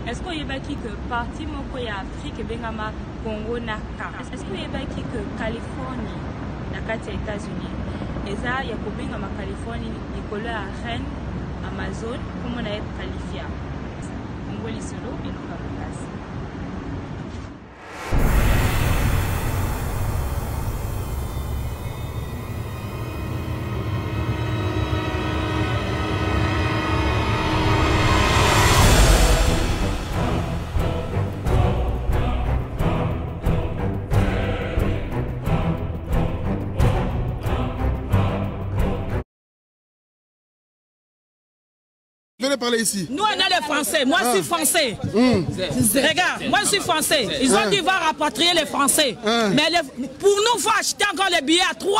Est-ce que vous avez que parti moko ya Afrique bengama Congo na Ghana? Est-ce que vous avez que Californie na kati ya États-Unis? Eza ya kobengama Californie likolo ya Rennes Amazon comme on a qualifié. Congo lisolo eluka makasi. Venez parler ici. Nous, on est les Français. Moi, je suis français. Regarde, moi, je suis français. Ils ont dit, va rapatrier les Français. Mais pour nous, il faut acheter encore les billets à 3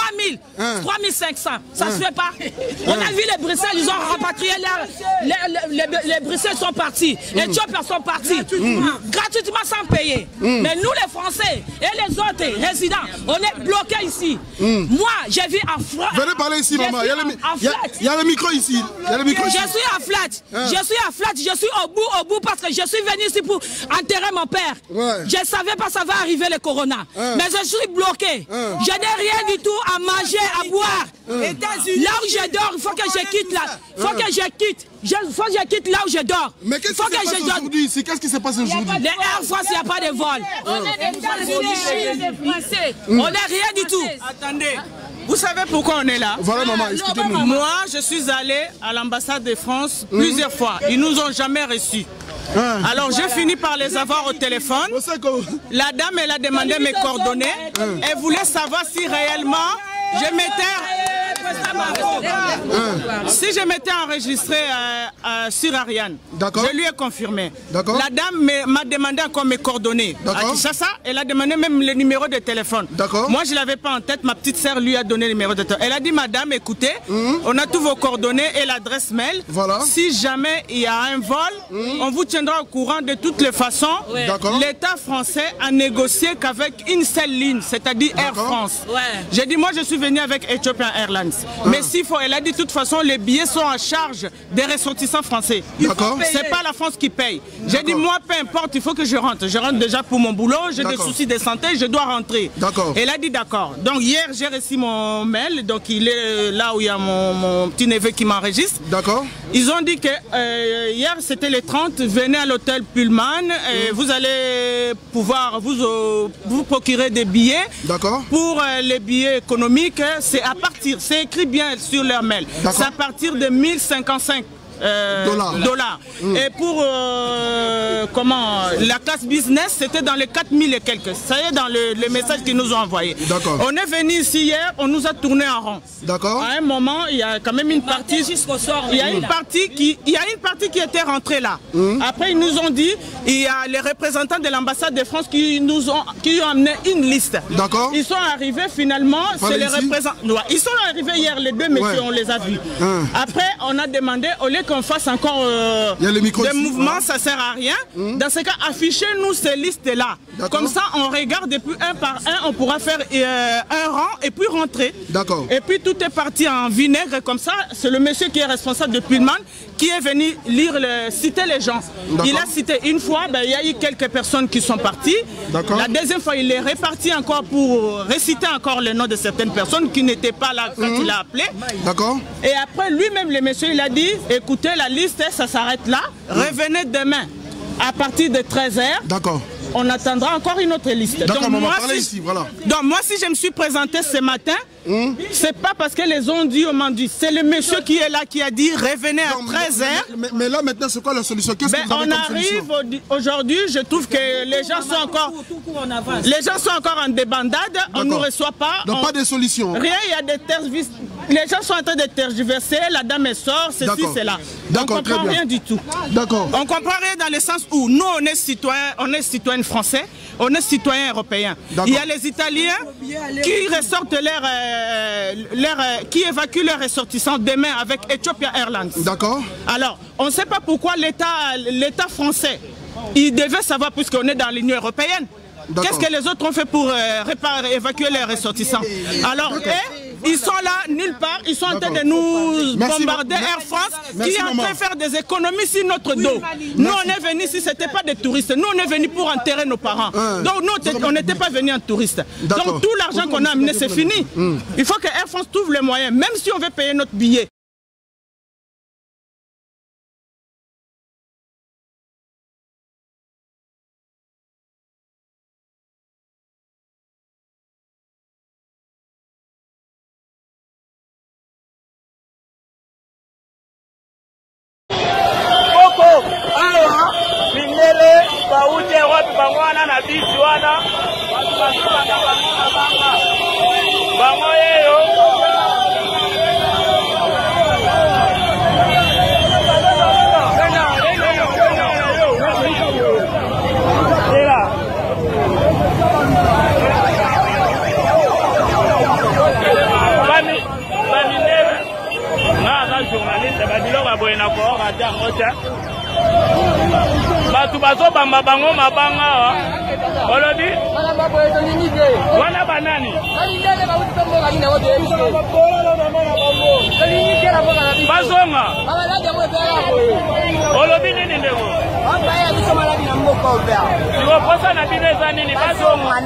000, 3 500. Ça ne se fait pas. On a vu les Bruxelles, ils ont rapatrié les Bruxelles sont partis. Les Éthiopiens sont partis. Gratuitement sans payer. Mais nous, les Français et les autres résidents, on est bloqués ici. Moi, j'ai vu en France. Venez parler ici, maman. Il y a le micro ici. Je suis à Flat. Je suis à Flat, je suis au bout parce que je suis venu ici pour enterrer mon père. Je ne savais pas ça va arriver le corona. Mais je suis bloqué. Je n'ai rien du tout à manger, à boire. Là où je dors, il faut que je quitte là. Il faut que je quitte. Il faut que je quitte là où je dors. Mais qu'est-ce qui se passe aujourd'hui ici? Qu'est-ce qui se passe aujourd'hui? Les Air France, il n'y a pas de vol. On n'est rien du tout. Attendez. Vous savez pourquoi on est là? Voilà, maman, expliquez-nous. Moi, je suis allé à l'ambassade de France plusieurs fois. Ils nous ont jamais reçus. Alors, j'ai fini par les avoir au téléphone. La dame, elle a demandé mes coordonnées. Elle voulait savoir si réellement je si je m'étais enregistré sur Ariane. Je lui ai confirmé. La dame m'a demandé encore mes coordonnées. À Kinshasa, elle a demandé même le numéro de téléphone. Moi, je ne l'avais pas en tête. Ma petite sœur lui a donné le numéro de téléphone. Elle a dit, madame, écoutez, on a tous vos coordonnées et l'adresse mail. Si jamais il y a un vol, on vous tiendra au courant de toutes les façons. L'État français a négocié qu'avec une seule ligne, c'est-à-dire Air France. J'ai dit, moi, je suis venu avec Ethiopian Airlines. Mais s'il faut, elle a dit de toute façon, les billets sont en charge des ressortissants français. C'est pas la France qui paye. J'ai dit, moi, peu importe, il faut que je rentre. Je rentre déjà pour mon boulot, j'ai des soucis de santé, je dois rentrer. Elle a dit d'accord. Donc hier, j'ai reçu mon mail, donc il est là où il y a mon petit neveu qui m'enregistre. Ils ont dit que hier, c'était le 30, venez à l'hôtel Pullman, et vous allez pouvoir vous procurer des billets. Pour les billets économiques, c'est à partir, c'est écrit bien sur leur mail, c'est à partir de 1055 dollars. Et pour la classe business, c'était dans les 4000 et quelques. Ça y est, dans le message qu'ils nous ont envoyé. On est venu ici hier, on nous a tourné en rond. À un moment, il y a quand même une partie. Il y a une partie qui était rentrée là. Après, ils nous ont dit, il y a les représentants de l'ambassade de France qui ont amené une liste. Ils sont arrivés finalement, c'est les représentants. Ils sont arrivés hier, les deux messieurs, on les a vus. Après, on a demandé, au lieu qu'on fasse encore des mouvements, ça ne sert à rien. Dans ce cas, affichez-nous ces listes-là. Comme ça, on regarde et puis un par un, on pourra faire un rang et puis rentrer. Et puis tout est parti en vinaigre comme ça. C'est le monsieur qui est responsable de Pullman qui est venu citer les gens. Il a cité une fois, il y a eu quelques personnes qui sont parties. La deuxième fois, il est reparti encore pour réciter encore le nom de certaines personnes qui n'étaient pas là quand il a appelé. Et après, lui-même, le monsieur, il a dit, écoutez, la liste, ça s'arrête là. Revenez demain à partir de 13 h. On attendra encore une autre liste. Donc moi, si je me suis présenté ce matin, c'est pas parce que les ont dit, on m'a dit. C'est le monsieur qui est là qui a dit revenez à 13 h. Mais là maintenant, c'est quoi la solution? Qu'est-ce que vous avez comme solution? On arrive aujourd'hui, je trouve que les gens sont encore en débandade. On ne nous reçoit pas. Donc pas de solution. Rien, il y a des tergiversations. Les gens sont en train de tergiverser. La dame elle sort, ceci, cela. On ne comprend rien du tout. On ne comprend rien dans le sens où nous on est citoyens français, on est citoyens européens. Il y a les Italiens qui ressortent qui évacuent leurs ressortissants demain avec Ethiopian Airlines. Alors, on ne sait pas pourquoi l'État français, il devait savoir puisqu'on est dans l'Union européenne. Qu'est-ce que les autres ont fait pour évacuer les ressortissants? Alors, Ils sont là, nulle part. Ils sont en train de nous bombarder Air France, qui est en train de faire des économies sur notre dos. Nous, on est venus ici, ce n'était pas des touristes. Nous, on est venus pour enterrer nos parents. Donc, nous, on n'était pas venus en touriste. Donc, tout l'argent qu'on a amené, c'est fini. Il faut que Air France trouve les moyens, même si on veut payer notre billet. Baute wapi bangwana na bisi wana bango yeyo journaliste badiloko aboyena koora te yango te bato bazobamba bango mabanga olobi wana banani bazonga olobi nini ndeko sikoposa na bino eza nini bazonga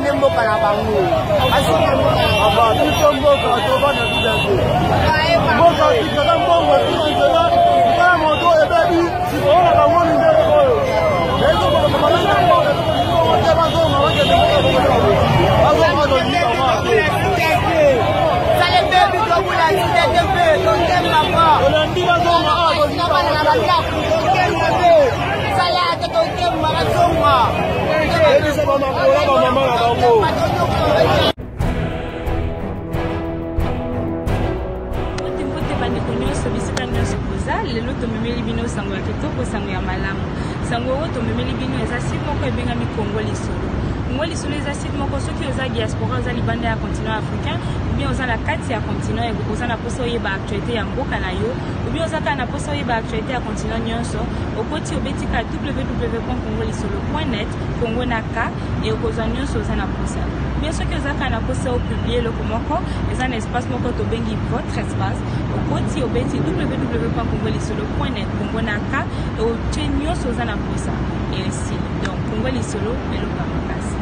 lelo tomemeli bino sango ya kitoko sango ya malamu sango oyo tomemeli bino eza site moko ebengami Congo Lisolo. Congo Lisolo eza site moko soki oza diaspora oza libanda ya continent africain ou bien oza na kati ya continent oza na posa oyeba actualité ya mboka na yo ou bien oza kaka na posa oyeba actualité ya continent nyonso okoti obetika www.congolisolo.net Congo na ka e okozwa nyonso oza na posa bien soki oza kaka na posa opublie eloko moko eza na espace moko tobengi votre espace okoti obeti www.congolisolo.net Congo na ka e otie nyonso oza na posa et ainsi donc Congo Lisolo eloko makasi.